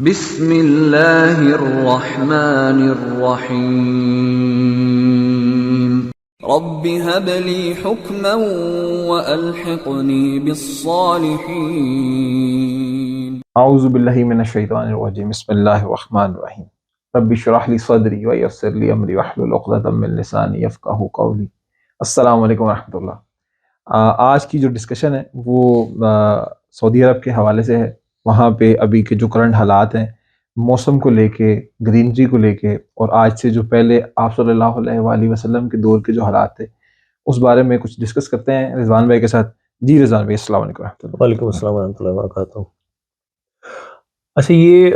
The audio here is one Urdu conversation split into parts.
بسم اللہ الرحمن الرحیم رب هب لی حکما والحقنی بالصالحین اعوذ باللہ من الشیطان الرجیم بسم اللہ الرحمن الرحیم رب اشرح لی صدری ویسر لی امری واحلل عقدۃ من لسانی یفقہوا قولی۔ السلام علیکم ورحمۃ اللہ۔ آج کی جو ڈسکشن ہے وہ سعودی عرب کے حوالے سے ہے۔ وہاں پہ ابھی کے جو کرنٹ حالات ہیں، موسم کو لے کے، گرینری کو لے کے، اور آج سے جو پہلے آپ صلی اللہ علیہ وآلہ وسلم کے دور کے جو حالات تھے اس بارے میں کچھ ڈسکس کرتے ہیں رضوان بھائی کے ساتھ۔ جی رضوان بھائی، السلام علیکم ورحمۃ اللہ۔ وعلیکم السلام ورحمۃ اللہ وبرکاتہ۔ اچھا، یہ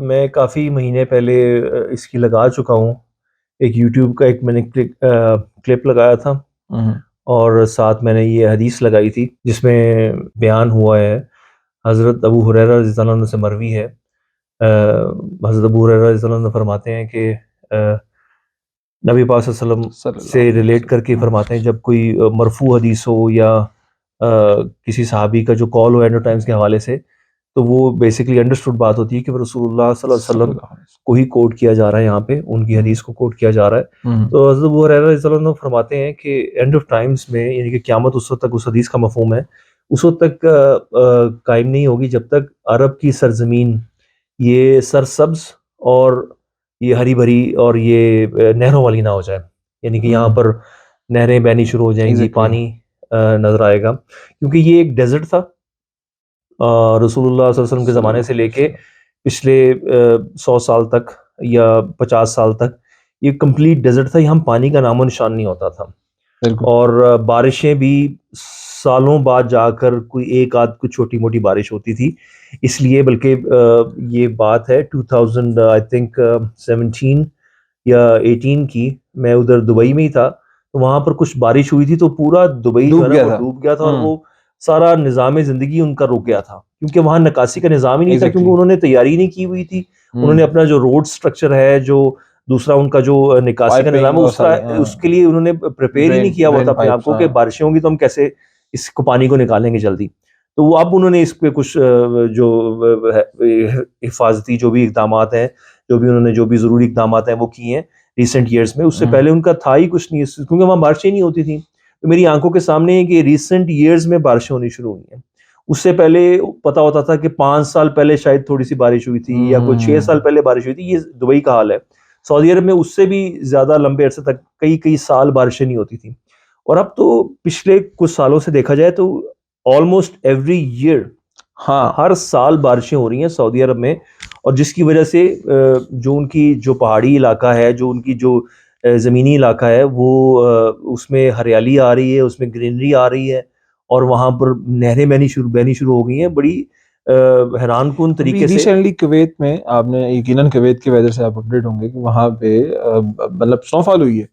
میں کافی مہینے پہلے اس کی لگا چکا ہوں، ایک یوٹیوب کا ایک میں نے کلپ لگایا تھا، اور ساتھ میں نے یہ حدیث لگائی تھی جس میں بیان ہوا ہے، حضرت ابو ہریرہ رضی اللہ عنہ سے مروی ہے۔ حضرت ابو ہریرہ رضی اللہ عنہ فرماتے ہیں کہ نبی پاک صلی اللہ علیہ وسلم سے ریلیٹ کر کے فرماتے ہیں، جب کوئی مرفوع حدیث ہو یا کسی صحابی کا جو کال ہو اینڈ ٹائمز کے حوالے سے، تو وہ بیسیکلی انڈرسٹوڈ بات ہوتی ہے کہ رسول اللہ صلی اللہ علیہ وسلم کو ہی کوٹ کیا جا رہا ہے، یہاں پہ ان کی حدیث کو کوٹ کیا جا رہا ہے۔ تو حضرت ابو ہریرہ رضی اللہ عنہ فرماتے ہیں کہ اینڈ آف ٹائمز میں، یعنی کہ قیامت اس وقت تک، اس حدیث کا مفہوم ہے، اس وقت تک قائم نہیں ہوگی جب تک عرب کی سرزمین یہ سرسبز اور یہ ہری بھری اور یہ نہروں والی نہ ہو جائے، یعنی کہ یہاں پر نہریں بہنی شروع ہو جائیں گی، پانی نظر آئے گا، کیونکہ یہ ایک ڈیزرٹ تھا۔ رسول اللہ صلی اللہ علیہ وسلم کے زمانے سے لے کے پچھلے 100 سال تک یا 50 سال تک یہ کمپلیٹ ڈیزرٹ تھا، یہاں پانی کا نام و نشان نہیں ہوتا تھا، اور بارشیں بھی سالوں بعد جا کر کوئی ایک آدھ کوئی چھوٹی موٹی بارش ہوتی تھی۔ اس لیے بلکہ یہ بات ہے 2017 یا 18 کی، میں ادھر دبئی میں ہی تھا، تو وہاں پر کچھ بارش ہوئی تھی تو پورا دبئی جو ہے نا وہ ڈوب گیا تھا، اور وہ سارا نظام زندگی ان کا رک گیا تھا، کیونکہ وہاں نکاسی کا نظام ہی نہیں تھا، کیونکہ انہوں نے تیاری نہیں کی ہوئی تھی۔ انہوں نے اپنا جو روڈ سٹرکچر ہے، جو دوسرا ان کا جو نکاسی کا نظام ہے، اس کے لیے انہوں نے پریپیئر ہی نہیں کیا ہوا تھا اپنے آپ کو کہ بارشیں ہوں گی تو ہم کیسے اس کو پانی کو نکالیں گے جلدی۔ تو وہ اب انہوں نے اس پہ کچھ جو حفاظتی جو بھی اقدامات ہیں، جو بھی انہوں نے جو بھی ضروری اقدامات ہیں وہ کیے ہیں ریسنٹ ایئرز میں۔ اس سے پہلے ان کا تھا ہی کچھ نہیں، کیونکہ وہاں بارشیں نہیں ہوتی تھیں۔ تو میری آنکھوں کے سامنے ہے کہ ریسنٹ ایئرز میں بارشیں ہونی شروع ہوئی ہیں۔ اس سے پہلے پتا ہوتا تھا کہ 5 سال پہلے شاید تھوڑی سی بارش ہوئی تھی، یا کوئی 6 سال پہلے بارش ہوئی تھی۔ یہ دبئی کا حال ہے۔ سعودی عرب میں اس سے بھی زیادہ لمبے عرصے تک کئی سال بارشیں نہیں ہوتی تھیں، اور اب تو پچھلے کچھ سالوں سے دیکھا جائے تو آلموسٹ ایوری ایئر، ہر سال بارشیں ہو رہی ہیں سعودی عرب میں، اور جس کی وجہ سے جو ان کی جو پہاڑی علاقہ ہے، جو ان کی جو زمینی علاقہ ہے، وہ اس میں ہریالی آ رہی ہے، اس میں گرینری آ رہی ہے، اور وہاں پر نہریں بہنی شروع ہو گئی ہیں بڑی حیران کن طریقے سے۔ ریسنٹلی کویت میں، آپ نے یقیناً کویت کے ویدر سے آپ اپڈیٹ ہوں گے کہ وہاں پہ مطلب سنو فال ہوئی ہے،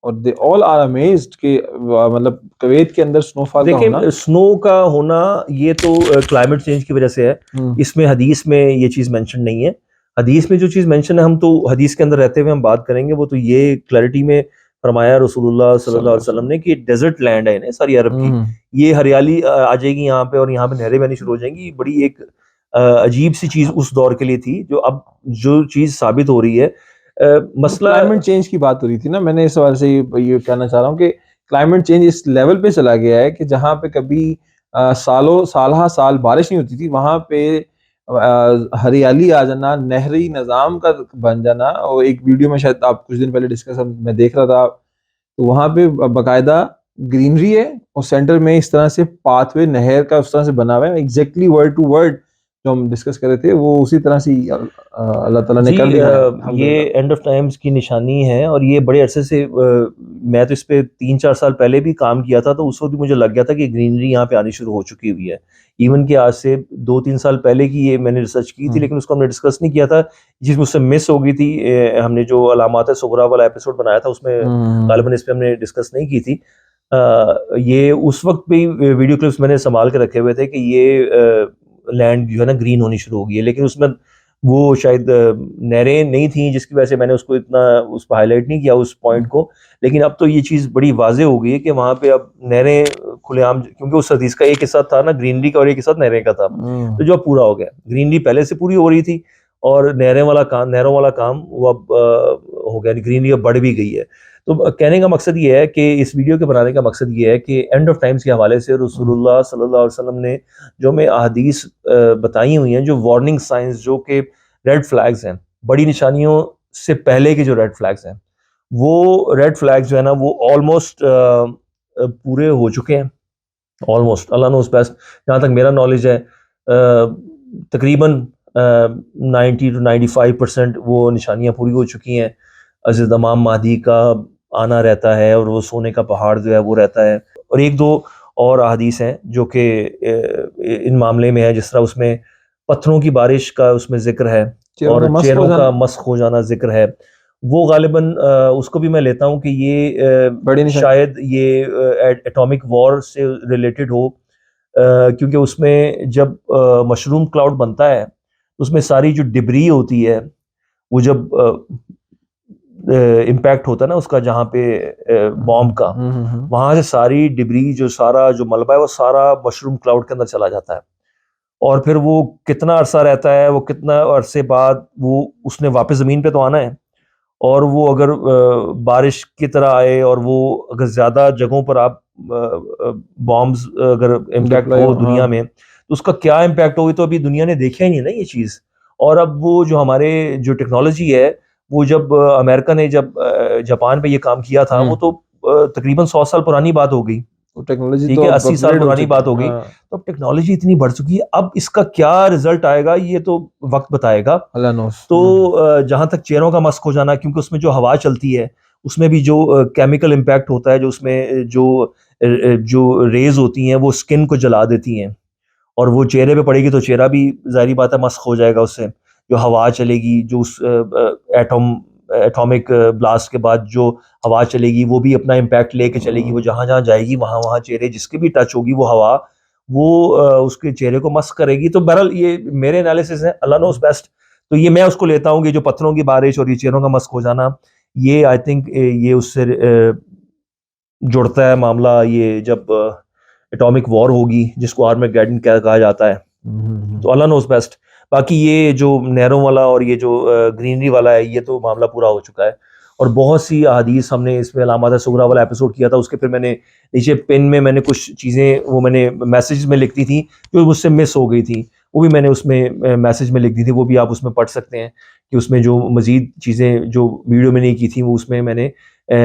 اور دے آل آر امیزڈ کہ مطلب کویت کے اندر سنو فال کا ہونا۔ دیکھیں، سنو کا ہونا یہ تو کلائمیٹ چینج کی وجہ سے ہے، اس میں حدیث میں یہ چیز مینشن نہیں ہے۔ حدیث میں جو چیز مینشن ہے، ہم تو حدیث کے اندر رہتے ہوئے ہم بات کریں گے، وہ تو یہ کلیئرٹی میں فرمایا رسول اللہ صلی اللہ علیہ وسلم نے کہ ڈیزرٹ لینڈ ہے ساری عرب کی، یہ ہریالی آ جائے گی یہاں پہ، اور یہاں پہ نہریں بہنی شروع ہو جائیں گی۔ بڑی ایک عجیب سی چیز اس دور کے لیے تھی، جو اب جو چیز ثابت ہو رہی ہے۔ مسئلہ کلائمیٹ چینج کی بات ہو رہی تھی نا، میں نے اس حوالے سے یہ کہنا چاہ رہا ہوں کہ کلائمیٹ چینج اس لیول پہ چلا گیا ہے کہ جہاں پہ کبھی سالہ سال بارش نہیں ہوتی تھی، وہاں پہ ہریالی آ جانا، نہری نظام کا بن جانا۔ اور ایک ویڈیو میں شاید آپ کچھ دن پہلے ڈسکس میں دیکھ رہا تھا، تو وہاں پہ باقاعدہ گرینری ہے، اور سینٹر میں اس طرح سے پاتھ وے نہر کا اس طرح سے بنا ہوا ہے، ایگزیکٹلی ورڈ ٹو ورڈ جو ہم ڈسکس کر رہے تھے وہ اسی طرح سے اللہ تعالیٰ نے کر دکھایا۔ یہ اینڈ آف ٹائمز کی نشانی ہے، اور یہ بڑے عرصے سے میں تو اس پہ 3-4 سال پہلے بھی کام کیا تھا، تو اس وقت بھی مجھے لگ گیا تھا کہ گرینری یہاں پہ آنی شروع ہو چکی ہوئی ہے۔ ایون کہ آج سے 2-3 سال پہلے کی یہ میں نے ریسرچ کی تھی، لیکن اس کو ہم نے ڈسکس نہیں کیا تھا، جس مجھ سے مس ہو گئی تھی۔ ہم نے جو علامات صغریٰ والا ایپیسوڈ بنایا تھا، اس میں غالباً اس پہ ہم نے ڈسکس نہیں کی تھی۔ یہ اس وقت بھی ویڈیو کلپس میں نے سنبھال کے رکھے ہوئے تھے کہ یہ لینڈ جو ہے نا گرین ہونی شروع ہو گئی ہے، لیکن اس میں وہ شاید نہریں نہیں تھیں جس کی وجہ سے میں نے اس کو اتنا اس پہ ہائی لائٹ نہیں کیا اس پوائنٹ کو، لیکن اب تو یہ چیز بڑی واضح ہو گئی ہے کہ وہاں پہ اب نہریں کھلے عام، کیونکہ اس حدیث کا ایک حصہ تھا نا گرینری کا اور ایک حصہ نہریں کا تھا، تو جو اب پورا ہو گیا، گرینری پہلے سے پوری ہو رہی تھی اور نہروں والا کام وہ اب ہو گیا، گرینری اب بڑھ بھی گئی ہے. تو کہنے کا مقصد یہ ہے کہ اس ویڈیو کے بنانے کا مقصد یہ ہے کہ اینڈ آف ٹائمز کے حوالے سے رسول اللہ صلی اللہ علیہ وسلم نے جو ہمیں احادیث بتائی ہوئی ہیں، جو وارننگ سائنس، جو کہ ریڈ فلیگز ہیں، بڑی نشانیوں سے پہلے کے جو ریڈ فلیگز ہیں، وہ ریڈ فلیگز جو ہے نا وہ آلموسٹ پورے ہو چکے ہیں، آلموسٹ، اللہ نوز بیسٹ. جہاں تک میرا نالج ہے تقریباً 90-95% وہ نشانیاں پوری ہو چکی ہیں. حضرت امام مہدی کا آنا رہتا ہے اور وہ سونے کا پہاڑ جو ہے وہ رہتا ہے، اور ایک دو اور احادیث ہیں جو کہ ان معاملے میں ہے، جس طرح اس میں پتھروں کی بارش کا اس میں ذکر ہے اور چہروں کا مسخ ہو جانا ذکر ہے. وہ غالباً اس کو بھی میں لیتا ہوں کہ یہ شاید یہ ایٹامک وار سے ریلیٹڈ ہو، کیونکہ اس میں جب مشروم کلاؤڈ بنتا ہے اس میں ساری جو ڈبری ہوتی ہے وہ جب امپیکٹ ہوتا ہے نا اس کا، جہاں پہ بوم کا، وہاں سے ساری ڈبری جو سارا جو ملبہ ہے وہ سارا مشروم کلاؤڈ کے اندر چلا جاتا ہے، اور پھر وہ کتنا عرصہ رہتا ہے، وہ کتنا عرصے بعد وہ اس نے واپس زمین پہ تو آنا ہے، اور وہ اگر بارش کی طرح آئے اور وہ اگر زیادہ جگہوں پر آپ بامز اگر امپیکٹ ہو دنیا میں تو اس کا کیا امپیکٹ ہوگی، تو ابھی دنیا نے دیکھا ہی نہیں نا یہ چیز. اور اب وہ جو ہمارے جو ٹیکنالوجی ہے، وہ جب امریکہ نے جب جاپان پہ یہ کام کیا تھا، وہ تو تقریباً 100 سال پرانی بات ہو گئی، ٹھیک ہے، 80 سال پرانی بات ہو گئی. تو اب ٹیکنالوجی اتنی بڑھ چکی ہے، اب اس کا کیا رزلٹ آئے گا یہ تو وقت بتائے گا. تو جہاں تک چہروں کا مسخ ہو جانا، کیونکہ اس میں جو ہوا چلتی ہے اس میں بھی جو کیمیکل امپیکٹ ہوتا ہے، جو اس میں جو ریز ہوتی ہیں وہ اسکن کو جلا دیتی ہیں، اور وہ چہرے پہ پڑے گی تو چہرہ بھی ظاہری بات ہے مسخ ہو جائے گا اس سے. جو ہوا چلے گی، جو اس ایٹامک بلاسٹ کے بعد جو ہوا چلے گی وہ بھی اپنا امپیکٹ لے کے چلے گی، وہ جہاں جہاں جائے گی وہاں چہرے جس کے بھی ٹچ ہوگی وہ ہوا وہ اس کے چہرے کو مسخ کرے گی. تو بہرحال یہ میرے انالیسس ہے، اللہ نوز بیسٹ. تو یہ میں اس کو لیتا ہوں کہ جو پتھروں کی بارش اور یہ چہروں کا مسخ ہو جانا، یہ آئی تھنک یہ اس سے جڑتا ہے معاملہ، یہ جب ایٹامک وار ہوگی جس کو آرمیگیڈن کہا جاتا ہے. تو اللہ نوز بیسٹ. باقی یہ جو نہروں والا اور یہ جو گرینری والا ہے، یہ تو معاملہ پورا ہو چکا ہے، اور بہت سی احادیث ہم نے اس میں علامات صغریٰ والا ایپیسوڈ کیا تھا، اس کے پھر میں نے نیچے پن میں نے کچھ چیزیں وہ میں نے میسیج میں لکھ دی تھی جو مجھ سے مس ہو گئی تھی، وہ بھی میں نے اس میں میسیج میں لکھ دی تھی، وہ بھی آپ اس میں پڑھ سکتے ہیں کہ اس میں جو مزید چیزیں جو ویڈیو میں نہیں کی تھیں وہ اس میں نے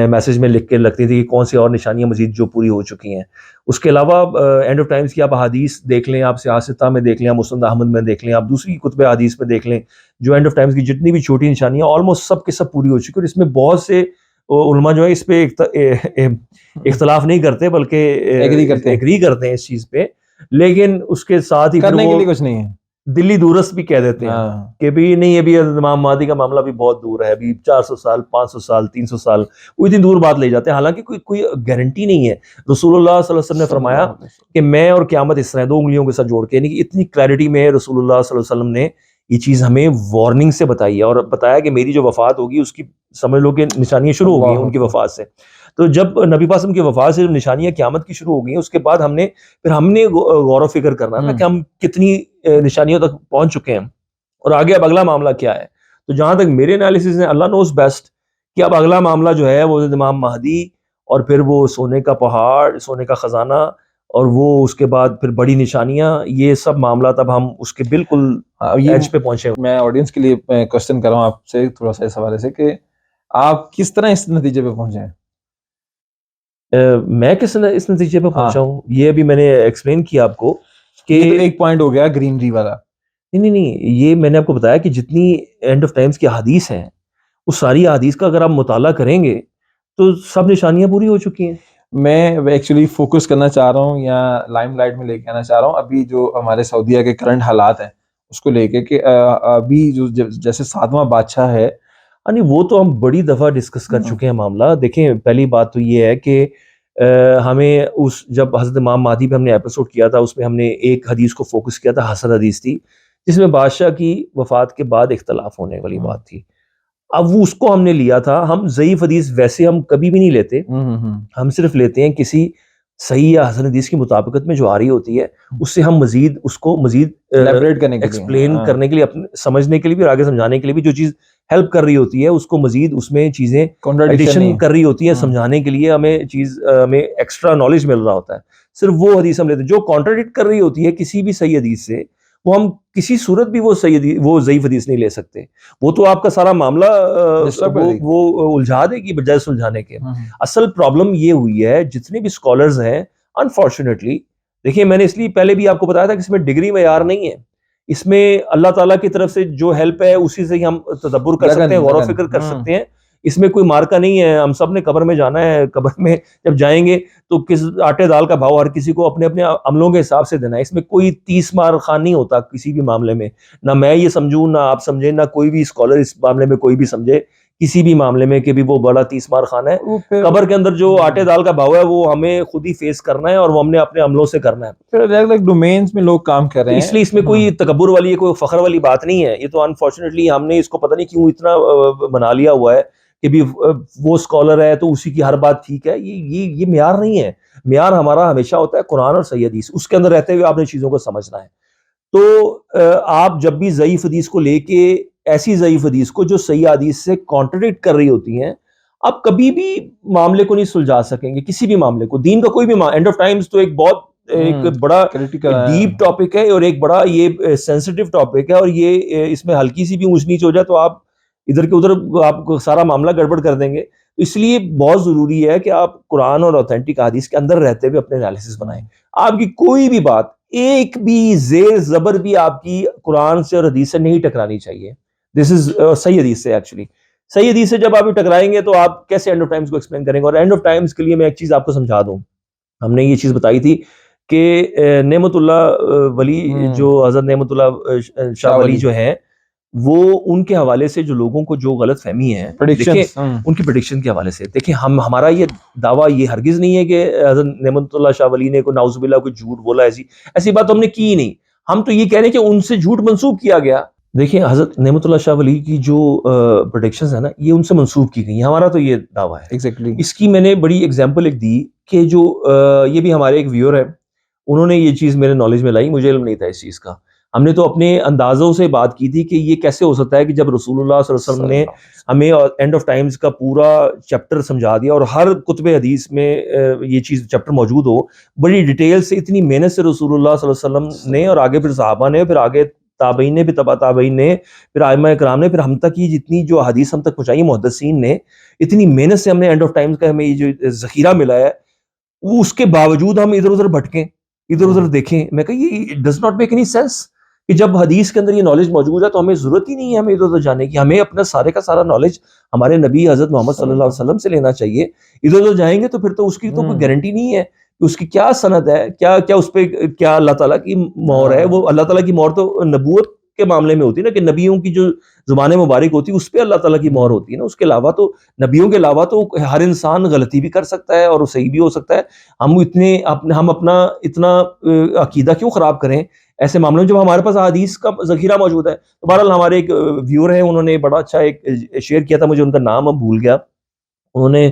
میسیج میں لکھ کے رکھتی تھی کہ کون سی اور نشانیاں مزید جو پوری ہو چکی ہیں. اس کے علاوہ اینڈ آف ٹائمز کی آپ احادیث دیکھ لیں، آپ سیاستہ میں دیکھ لیں، آپ مسند احمد میں دیکھ لیں، آپ دوسری کتب حدیث میں دیکھ لیں، جو اینڈ آف ٹائمز کی جتنی بھی چھوٹی نشانیاں آلموسٹ سب کے سب پوری ہو چکی ہیں. اور اس میں بہت سے علماء جو ہے اس پہ اختلاف نہیں کرتے بلکہ ایگری کرتے ہیں اس چیز پہ، لیکن اس کے ساتھ ہی کرنے کے لیے کچھ نہیں ہے، دلی دورست بھی کہہ دیتے ہیں کہ بھی نہیں، ابھی امام مہدی کا معاملہ بھی بہت دور ہے، ابھی 400 سال 500 سال 300 سال، وہ اتنی دور بات لے جاتے ہیں، حالانکہ کوئی گارنٹی نہیں ہے. رسول اللہ صلی اللہ علیہ وسلم نے فرمایا کہ میں اور قیامت اس طرح 2 انگلیوں کے ساتھ جوڑ کے، یعنی کہ اتنی کلیئرٹی میں رسول اللہ صلی اللہ علیہ وسلم نے یہ چیز ہمیں وارننگ سے بتائی ہے، اور بتایا کہ میری جو وفات ہوگی اس کی سمجھ لو کہ نشانیاں شروع ہو گئی ہیں ان کی وفات سے. تو جب نبی پاک کی وفات سے جب نشانیاں قیامت کی شروع ہو گئی ہیں، اس کے بعد ہم نے غور و فکر کرنا تھا کہ ہم کتنی نشانیوں تک پہنچ چکے ہیں اور آگے اب اگلا معاملہ کیا ہے. تو جہاں تک میرے انالیسس ہیں، اللہ نوز بیسٹ، کہ اب اگلا معاملہ جو ہے وہ امام مہدی، اور پھر وہ سونے کا پہاڑ، سونے کا خزانہ، اور وہ اس کے بعد پھر بڑی نشانیاں، یہ سب معاملات اب ہم اس کے بالکل ایج پہ پہنچے. میں آڈینس کے لیے کوشچن کر رہا ہوں آپ سے تھوڑا سا اس حوالے سے کہ آپ کس طرح اس نتیجے پہ پہنچے ہیں؟ میں کس طرح اس نتیجے پہ پہنچا ہوں یہ بھی میں نے ایکسپلین کیا آپ کو کہ ایک پوائنٹ ہو گیا گرینری والا. نہیں، یہ میں نے آپ کو بتایا کہ جتنی اینڈ آف ٹائمز کی حدیث ہیں وہ ساری حدیث کا اگر آپ مطالعہ کریں گے تو سب نشانیاں پوری ہو چکی ہیں. میں ایکچولی فوکس کرنا چاہ رہا ہوں یا لائم لائٹ میں لے کے آنا چاہ رہا ہوں ابھی جو ہمارے سعودیہ کے کرنٹ حالات ہیں اس کو لے کے، کہ ابھی جو جیسے 7واں بادشاہ ہے، یعنی وہ تو ہم بڑی دفعہ ڈسکس کر چکے ہیں معاملہ. دیکھیں، پہلی بات تو یہ ہے کہ ہمیں جب حضرت امام مہدی پہ ہم نے ایپیسوڈ کیا تھا اس میں ہم نے ایک حدیث کو فوکس کیا تھا، حسن حدیث تھی جس میں بادشاہ کی وفات کے بعد اختلاف ہونے والی بات تھی. اب وہ اس کو ہم نے لیا تھا. ہم ضعیف حدیث ویسے ہم کبھی بھی نہیں لیتے, ہم صرف لیتے ہیں کسی صحیح یا حسن حدیث کی مطابقت میں جو آ رہی ہوتی ہے, اس سے ہم مزید اس کو مزید ایکسپلین کرنے کے لیے, اپنے سمجھنے کے لیے بھی اور آگے سمجھانے کے لیے بھی, جو چیز ہیلپ کر رہی ہوتی ہے اس کو مزید اس میں چیزیں ایڈیشن کر رہی ہوتی ہیں سمجھانے کے لیے, ہمیں ایکسٹرا نالج مل رہا ہوتا ہے. صرف وہ حدیث ہم لیتے ہیں جو کانٹراڈکٹ کر رہی ہوتی ہے کسی بھی صحیح حدیث سے, وہ ہم کسی صورت بھی وہ ضعیف حدیث نہیں لے سکتے. وہ تو آپ کا سارا معاملہ وہ الجھا دے گی بجائے سلجھانے کے. اصل پرابلم یہ ہوئی ہے جتنے بھی اسکالرز ہیں, انفارچونیٹلی, دیکھیے میں نے اس لیے پہلے بھی آپ کو بتایا تھا کہ اس میں ڈگری معیار نہیں ہے, اس میں اللہ تعالیٰ کی طرف سے جو ہیلپ ہے اسی سے ہی ہم تدبر کر سکتے ہیں, غور و فکر کر سکتے ہیں. اس میں کوئی مارکا نہیں ہے, ہم سب نے قبر میں جانا ہے, قبر میں جب جائیں گے تو کس آٹے دال کا بھاؤ ہر کسی کو اپنے اپنے عملوں کے حساب سے دینا ہے. اس میں کوئی 30 مار خان نہیں ہوتا کسی بھی معاملے میں, نہ میں یہ سمجھوں نہ آپ سمجھیں نہ کوئی بھی اسکالر اس معاملے میں کوئی بھی سمجھے کسی بھی معاملے میں کہ بھی وہ بڑا 30 مار خان ہے. قبر کے اندر جو آٹے دال کا بھاؤ ہے وہ ہمیں خود ہی فیس کرنا ہے اور وہ ہم نے اپنے عملوں سے کرنا ہے. پھر ڈومینز میں لوگ کام کر رہے ہیں, اس لیے اس میں کوئی تکبر والی کوئی فخر والی بات نہیں ہے. یہ تو انفارچونیٹلی ہم نے اس کو پتہ نہیں کیوں اتنا بنا لیا ہوا ہے کہ بھی وہ اسکالر ہے تو اسی کی ہر بات ٹھیک ہے. یہ معیار نہیں ہے. معیار ہمارا ہمیشہ ہوتا ہے قرآن اور صحیح حدیث, اس کے اندر رہتے ہوئے آپ نے چیزوں کو سمجھنا ہے. تو آپ جب بھی ضعیف حدیث کو لے کے, ایسی ضعیف حدیث کو جو صحیح حدیث سے کانٹرڈکٹ کر رہی ہوتی ہیں, آپ کبھی بھی معاملے کو نہیں سلجھا سکیں گے, کسی بھی معاملے کو, دین کا کوئی بھی اینڈ آف ٹائمز تو ایک بڑا ڈیپ ٹاپک ہے اور ایک بڑا یہ سینسٹیو ٹاپک ہے, اور یہ اس میں ہلکی سی بھی اونچ نیچ ہو جائے تو آپ ادھر کے ادھر آپ کو سارا معاملہ گڑبڑ کر دیں گے. اس لیے بہت ضروری ہے کہ آپ قرآن اور اوتھینٹک حدیث کے اندر رہتے ہوئے اپنے انالیسس بنائیں. آپ کی کوئی بھی بات, ایک بھی زیر زبر بھی آپ کی قرآن سے اور حدیث سے نہیں ٹکرانی چاہیے. دس از صحیح حدیث سے. ایکچولی صحیح حدیث سے جب آپ ٹکرائیں گے تو آپ کیسے اینڈ آف ٹائمز کو ایکسپلین کریں گے. اور اینڈ آف ٹائمز کے لیے میں ایک چیز آپ کو سمجھا دوں, ہم نے یہ چیز بتائی تھی کہ نعمت اللہ ولی جو حضرت نعمت اللہ شاہ ولی جو ہیں, وہ ان کے حوالے سے جو لوگوں کو جو غلط فہمی ہے ان کی پریڈکشن کے حوالے سے, دیکھیں ہمارا یہ دعویٰ یہ ہرگز نہیں ہے کہ حضرت نعمت اللہ شاہ ولی نے کوئی نعوذ باللہ کوئی جھوٹ بولا, ایسی بات ہم نے کی ہی نہیں. ہم تو یہ کہہ رہے ہیں کہ ان سے جھوٹ منسوب کیا گیا. دیکھیں حضرت نعمت اللہ شاہ ولی کی جو پریڈکشنز ہیں نا, یہ ان سے منسوب کی گئی ہیں. ہمارا تو یہ دعویٰ ہے. ایگزیکٹلی اس کی میں نے بڑی ایگزامپل ایک دی کہ جو یہ بھی ہمارے ایک ویور ہے, انہوں نے یہ چیز میرے نالج میں لائی, مجھے علم نہیں تھا اس چیز کا. ہم نے تو اپنے اندازوں سے بات کی تھی کہ یہ کیسے ہو سکتا ہے کہ جب رسول اللہ صلی اللہ علیہ وسلم نے ہمیں اینڈ آف ٹائمز کا پورا چیپٹر سمجھا دیا, اور ہر کتب حدیث میں یہ چیز چیپٹر موجود ہو, بڑی ڈیٹیل سے اتنی محنت سے رسول اللہ صلی اللہ علیہ وسلم نے, اور آگے پھر صحابہ نے, پھر آگے تابعین نے, پھر تبع تابعین نے, پھر ائمہ کرام نے, پھر ہم تک یہ جتنی جو حدیث ہم تک پہنچائی محدثین نے, اتنی محنت سے ہم نے اینڈ آف ٹائمز کا ہمیں یہ جو ذخیرہ ملا ہے, وہ اس کے باوجود ہم ادھر ادھر بھٹکیں, ادھر ادھر دیکھیں. میں کہا یہ does not make any sense کہ جب حدیث کے اندر یہ نالج موجود ہے تو ہمیں ضرورت ہی نہیں ہے ہمیں ادھر ادھر جانے کی. ہمیں اپنا سارے کا سارا نالج ہمارے نبی حضرت محمد صلی اللہ علیہ وسلم سے لینا چاہیے. ادھر ادھر جائیں گے تو پھر تو اس کی تو کوئی گارنٹی نہیں ہے کہ اس کی کیا سند ہے, کیا اس پہ کیا اللہ تعالیٰ کی مہر ہے. وہ اللہ تعالیٰ کی مہر تو نبوت کے معاملے میں ہوتی ہے نا, کہ نبیوں کی جو زبان مبارک ہوتی ہے اس پہ اللہ تعالیٰ کی مہر ہوتی ہے نا. اس کے علاوہ تو نبیوں کے علاوہ تو ہر انسان غلطی بھی کر سکتا ہے اور صحیح بھی ہو سکتا ہے. ہم اپنا اتنا عقیدہ کیوں خراب کریں ایسے معاملوں میں جب ہمارے پاس حدیث کا ذخیرہ موجود ہے. تو بہرحال ہمارے ایک ویور ہیں, انہوں نے بڑا اچھا ایک شیئر کیا تھا, مجھے ان کا نام اب بھول گیا. انہوں نے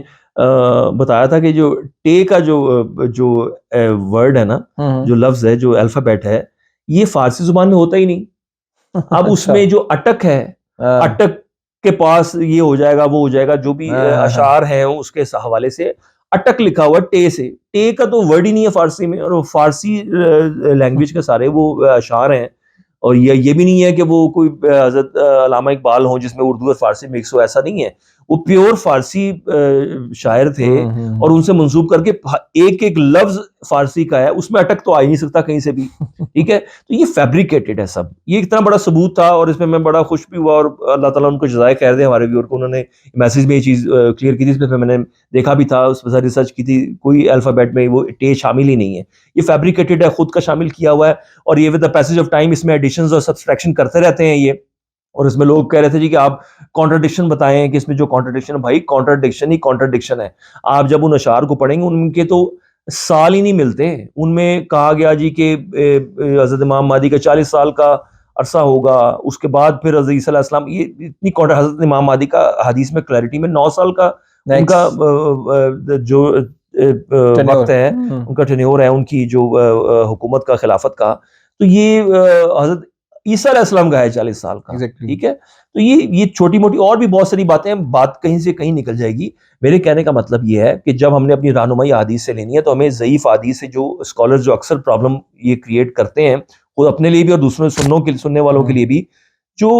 بتایا تھا کہ جو ٹے کا جو ورڈ ہے نا, جو لفظ ہے, جو الفابیٹ ہے, یہ فارسی زبان میں ہوتا ہی نہیں. اب اس میں جو اٹک ہے, اٹک کے پاس یہ ہو جائے گا وہ ہو جائے گا, جو بھی اشعار ہیں اس کے حوالے سے اٹک لکھا ہوا ٹے سے. ٹے کا تو ورڈ ہی نہیں ہے فارسی میں, اور فارسی لینگویج کے سارے وہ اشعار ہیں, اور یہ بھی نہیں ہے کہ وہ کوئی حضرت علامہ اقبال ہوں جس میں اردو اور فارسی مکس ہو, ایسا نہیں ہے. وہ پیور فارسی شاعر تھے, اور ان سے منسوب کر کے ایک ایک لفظ فارسی کا ہے, اس میں اٹک تو آ ہی نہیں سکتا کہیں سے بھی. ٹھیک ہے, تو یہ فیبریکیٹڈ ہے سب. یہ اتنا بڑا ثبوت تھا, اور اس میں بڑا خوش بھی ہوا, اور اللہ تعالیٰ ان کو جزائے خیر دے. ہمارے ویور کو انہوں نے میسج میں یہ چیز کلیئر کی تھی, اس میں میں نے دیکھا بھی تھا, اس پر ریسرچ کی تھی, کوئی الفابیٹ میں وہ ٹے شامل ہی نہیں ہے. یہ فیبریکیٹڈ ہے, خود کا شامل کیا ہوا ہے, اور یہ with the passage of time اس میں ایڈیشنز اور سبسٹریکشن کرتے رہتے ہیں یہ. اور اس میں لوگ کہہ رہے تھے جی کہ آپ کانٹرڈکشن بتائیں کہ اس میں جو کانٹرڈکشن ہے, بھائی کانٹرڈکشن ہی کانٹرڈکشن ہے. آپ جب ان اشعار کو پڑھیں گے, ان کے تو سال ہی نہیں ملتے. ان میں کہا گیا جی کہ حضرت امام مہدی کا 40 سال کا عرصہ ہوگا, اس کے بعد پھر حضرت عیسیٰ علیہ السلام, یہ اتنی حضرت امام مہدی کا حدیث میں کلیئرٹی میں 9 سال کا ان کا جو وقت ہے, ان کا ٹینیور ہے, ان کی جو حکومت کا, خلافت کا, تو یہ حضرت عیسیٰ علیہ السلام کا ہے 40 سال کا. ٹھیک ہے, تو یہ چھوٹی موٹی اور بھی بہت ساری باتیں ہیں, بات کہیں سے کہیں نکل جائے گی. میرے کہنے کا مطلب یہ ہے کہ جب ہم نے اپنی رہنمائی حدیث سے لینی ہے تو ہمیں ضعیف حدیث سے, جو اسکالرز جو اکثر پرابلم یہ کریٹ کرتے ہیں خود اپنے لیے بھی اور دوسروں سننے والوں کے لیے بھی, جو